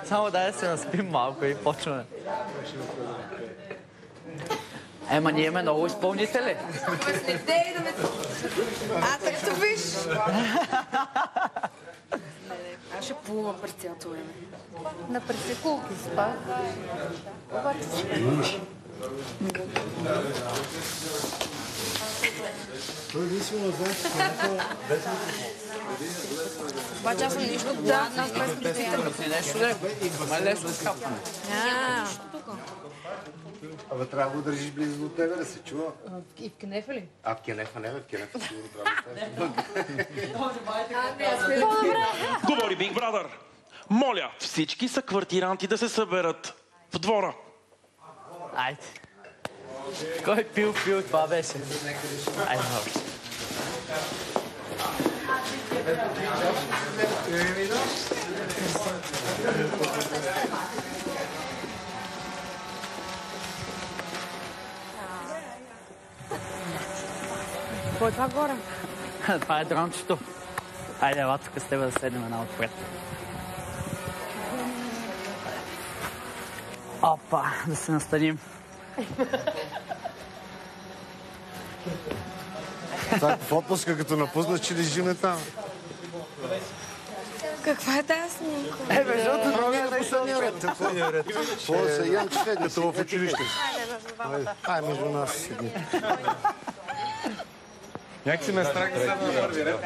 Само дай да се наспим малко и почваме. Ема ние имаме много изпълнители. Не дей да ме... ето виж! Аз ще плувам през цялото време. На пресекулки спа. Обаче... Обаче аз съм нищо гладна, аз без да питам. Нещо да е лесно скапване. Абе, трябва да го държиш близо до тебе, да се чува. И в кенефа ли? А в кенефа не, в кенефа сигурно трябва да Говори Big Brother. Моля всички съквартиранти да се съберат в двора. Айде. Кой пил, това беше. Айде, много. Кой е това горе? Това е дрончето. Айде, ела тук с тебе да седнем една отпред. Опа, да се настаним. Това в отпуска, като напусна, че лежиме там. Каква е тази снимка? Защото другия на последния ред. Какво са ям, че като в училище. Айде, между нас седи. Някакси ме страх да седна на първи ред.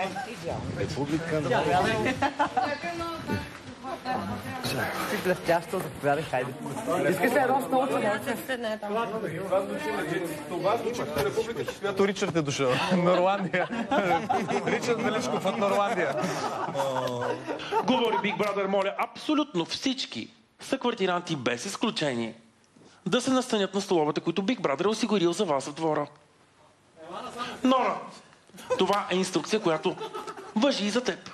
Република. Си блестящо, заповядай, хайде. Искаш ли едно столче? Това звучи като република, която Ричард е дошъл. Норландия. Ричард Величков от Норландия. Говори Big Brother, моля абсолютно всички съквартиранти без изключение да се настанят на столовете, които Big Brother е осигурил за вас в двора. Нора, това е инструкция, която важи и за теб.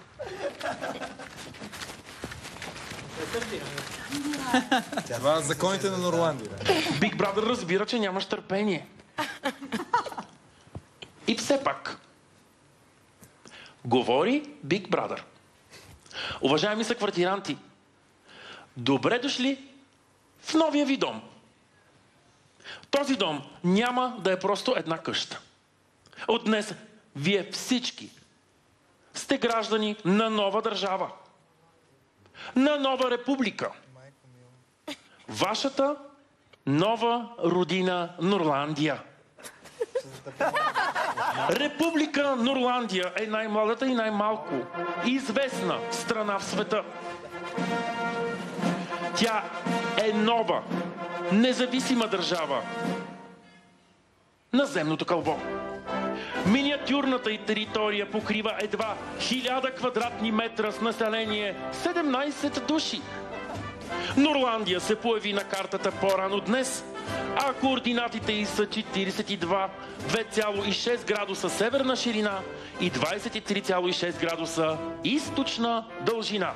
Това е законите на Норландия. Big Brother разбира, че нямаш търпение. И все пак. Говори Big Brother. Уважаеми съквартиранти, добре дошли в новия ви дом. Този дом няма да е просто една къща. От днес вие всички сте граждани на нова държава. На нова република. Вашата нова родина Норландия. Република Норландия е най-младата и най-малко известна страна в света. Тя е нова, независима държава на земното кълбо. Миниатюрната й територия покрива едва 1000 квадратни метра с население 17 души. Норландия се появи на картата по-рано днес, а координатите й са 42, 2,6 градуса северна ширина и 23,6 градуса източна дължина,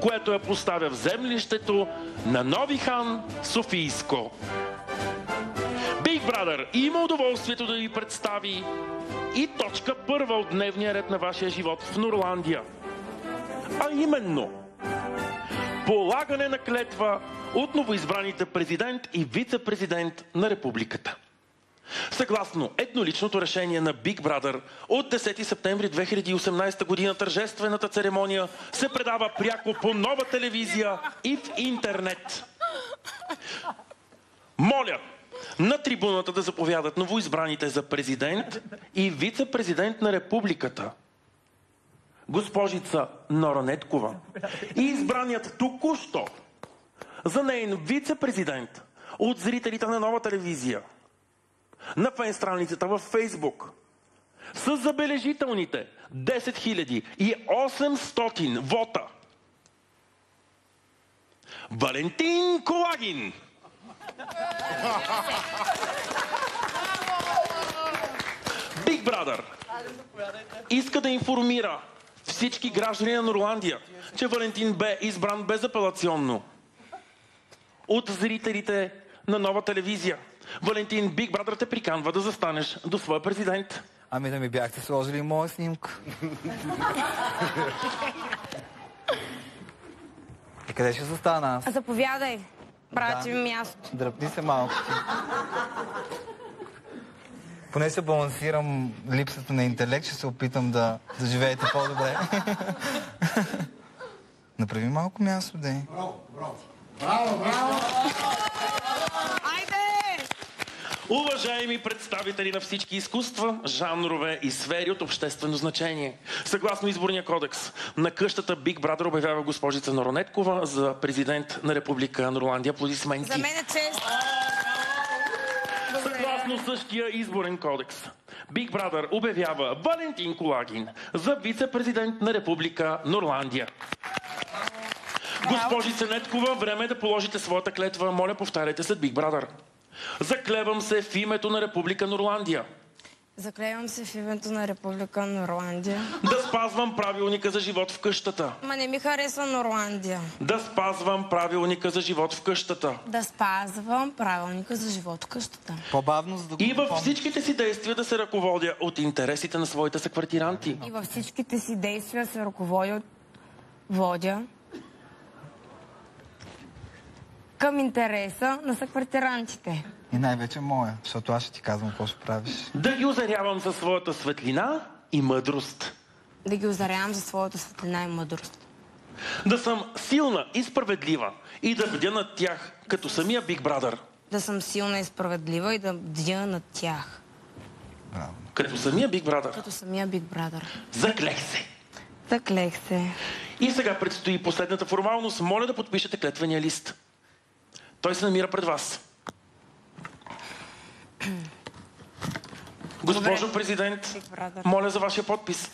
което я поставя в землището на Нови хан Софийско. Big Brother има удоволствието да ви представи и точка първа от дневния ред на вашия живот в Норландия. А именно полагане на клетва от новоизбраните президент и вице-президент на републиката. Съгласно едноличното решение на Big Brother от 10 септември 2018 година тържествената церемония се предава пряко по Нова телевизия и в интернет. Моля на трибуната да заповядат новоизбраните за президент и вице-президент на републиката госпожица Нора Неткова и избраният току-що за нейн вице-президент от зрителите на Нова телевизия на фен-страницата във Фейсбук с забележителните 10 800 вота. Валентин Колагин! Big Brother иска да информира всички граждани на Норландия, че Валентин бе избран безапелационно от зрителите на Нова телевизия. Валентин, Big Brother те приканва да застанеш до своя президент. Ами да ми бяхте сложили моя снимка. И къде ще застана аз? Заповядай. Правя ти място. Дръпни се малко ти. Поне се балансирам липсата на интелект, ще се опитам да живеете по-добре. Направи малко място, дей. Айде! Уважаеми представители на всички изкуства, жанрове и сфери от обществено значение. Съгласно изборния кодекс, на къщата Big Brother обявява госпожица Норонеткова за президент на Република Нормандия. Аплодисменти. За мен е чест. Съгласно същия изборен кодекс, Big Brother обявява Валентин Кулагин за вице-президент на Република Норландия. Госпожица Неткова, време е да положите своята клетва. Моля, повтаряйте след Big Brother. Заклевам се в името на Република Норландия. Заклевам се в името на Република Норландия. Да спазвам правилника за живот в къщата. Ма не ми харесва Норландия. Да спазвам правилника за живот в къщата. Да спазвам правилника за живот в къщата. По-бавно, за да го И във попомня. всичките си действия да се ръководя от интересите на своите съквартиранти. И във всичките си действия се водя към интереса на съквартирантите. И най-вече моя, защото аз ще ти казвам какво ще правиш. Да ги озарявам със своята светлина и мъдрост. Да ги озарявам за своята светлина и мъдрост. Да съм силна и справедлива и да бдя над тях, като самия Big Brother. Да съм силна и справедлива и да бдя над тях. Браво. Като самия Big Brother. Като самия Big Brother. Заклех се. Заклех се. И сега предстои последната формалност. Моля да подпишете клетвения лист. Той се намира пред вас. Госпожо президент, моля за вашия подпис.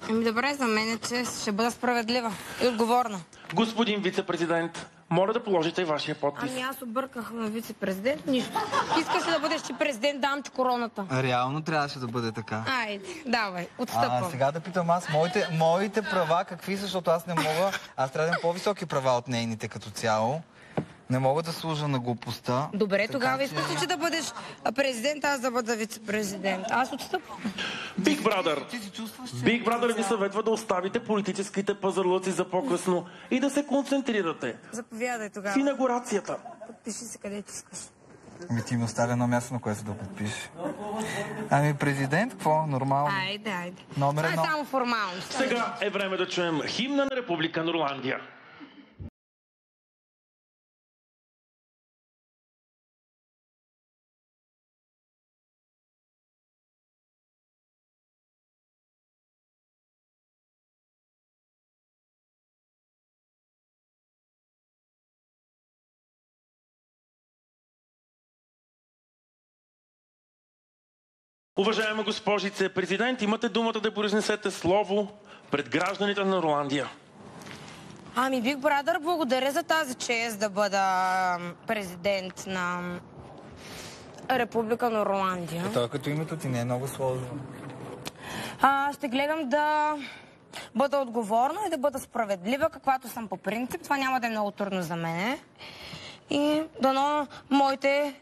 Ами добре, за мен е, че ще бъда справедлива и отговорна. Господин вице-президент, моля да положите и вашия подпис. Ами аз обърках на вице-президент. Нищо. Искаш ли да бъдеш ти президент, дам ти короната. Реално трябваше да бъде така. Айде, давай, отстъпвам. Сега да питам аз, моите права какви са, защото аз не мога... Аз трябва да имам по-високи права от нейните като цяло. Не мога да служа на глупостта. Добре, тогава искаш ли, че да бъдеш президент, аз да бъда вице-президент? Аз отстъпвам. Big Brother. Ти си чувстваш, че... Big Brother ви съветва да оставите политическите пазарлъци за по-късно и да се концентрирате Заповядай в тогава. инаугурацията. Подпиши се където искаш. Ами ти ми оставя едно място, на което да подпишеш. Ами президент, какво? Нормално. Айде. Номер Това е едно. само формалност. Сега е време да чуем химна на Република Норландия. Уважаема госпожице президент, имате думата да произнесете слово пред гражданите на Норландия. Ами, Big Brother, благодаря за тази чест да бъда президент на Република Норландия. Той като името ти не е много сложно. Ще гледам да бъда отговорна и да бъда справедлива, каквато съм по принцип. Това няма да е много трудно за мен. И дано моите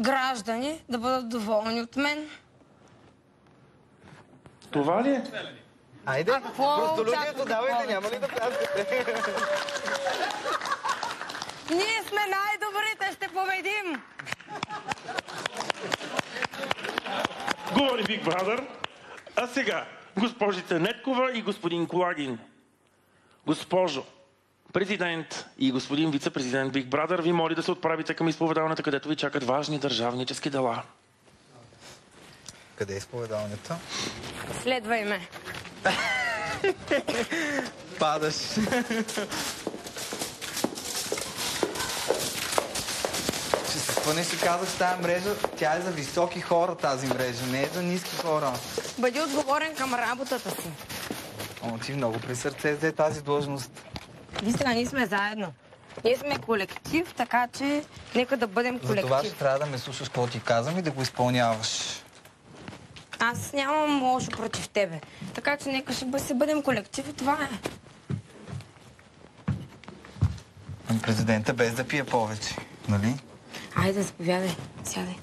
граждани да бъдат доволни от мен. Това ли е? Айде, простолюдието простолюдието давайте, няма ли да пляскате? Ние сме най-добрите, ще победим! Говори Big Brother. А сега, госпожица Неткова и господин Кулагин. Госпожо президент и господин вице-президент Big Brother, ви моли да се отправите към изповедалната, където ви чакат важни държавнически дела. Къде е изповедалнята? Следвай ме. Падаш. Какво не си казах с тази мрежа? Тя е за високи хора, тази мрежа, не е за ниски хора. Бъди отговорен към работата си. О, ти много при сърце взе тази длъжност. Виж сега, ние сме заедно. Ние сме колектив, така че нека да бъдем За това колектив. ще трябва да ме слушаш какво ти казвам и да го изпълняваш. Аз нямам лошо против тебе. Така че нека ще бъдем колектив и това е. Президента без да пие повече, нали? Айде, заповядай. Сядай.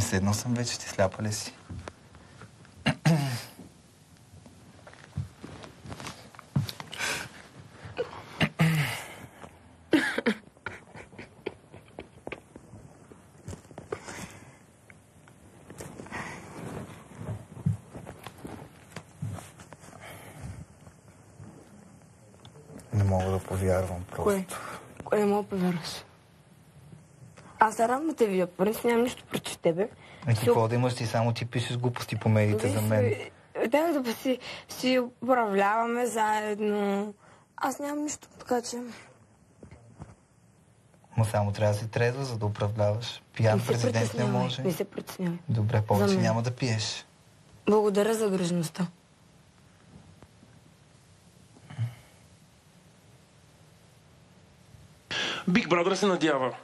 Седнал съм вече, ти сляпа ли си? мога да повярвам просто. Кое не мога да повярваш? Аз се радвам да те видя. Принцип нямам нищо против тебе. Ти какво да имаш, ти само ти пишеш глупости по медиите за мен. Дай да си управляваме заедно. Аз нямам нищо, така че... Ма само трябва да си трезва, за да управляваш. Пиян президент не може. Не се притеснявай. Добре, повече няма да пиеш. Благодаря за грижността. Big Brother се надява,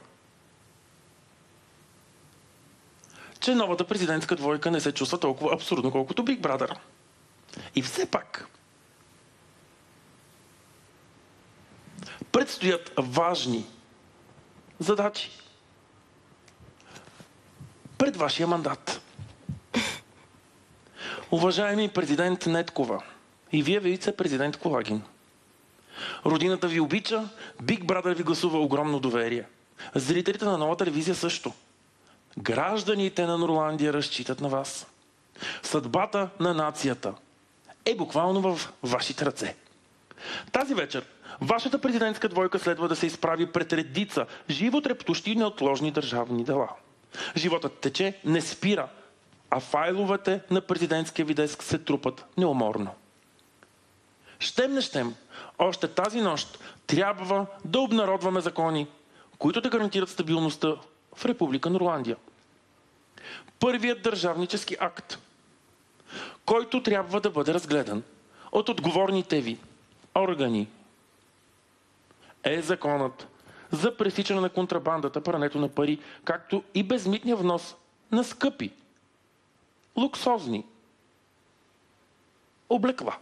че новата президентска двойка не се чувства толкова абсурдно, колкото Big Brother. И все пак предстоят важни задачи пред вашия мандат. Уважаеми президент Неткова и вие, вице-президент Колагин, родината ви обича, Big Brother ви гласува огромно доверие. Зрителите на нова телевизия също. Гражданите на Норландия разчитат на вас. Съдбата на нацията е буквално в вашите ръце. Тази вечер вашата президентска двойка следва да се изправи пред редица животрептущи и неотложни държавни дела. Животът тече, не спира, а файловете на президентския ви деск се трупат неуморно. Щем не щем, още тази нощ трябва да обнародваме закони, които да гарантират стабилността в Република Норландия. Първият държавнически акт, който трябва да бъде разгледан от отговорните ви органи, е законът за пресичане на контрабандата, прането на пари, както и безмитния внос на скъпи, луксозни облекла.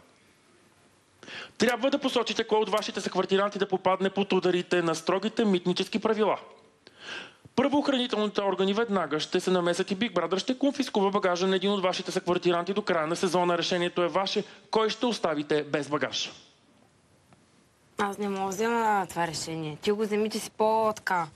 Трябва да посочите кой от вашите съквартиранти да попадне под ударите на строгите митнически правила. Правоохранителните органи веднага ще се намесят и Big Brother ще конфискува багажа на един от вашите съквартиранти до края на сезона. Решението е ваше. Кой ще оставите без багаж? Аз не мога да взема това решение. Ти го вземи, че си по-така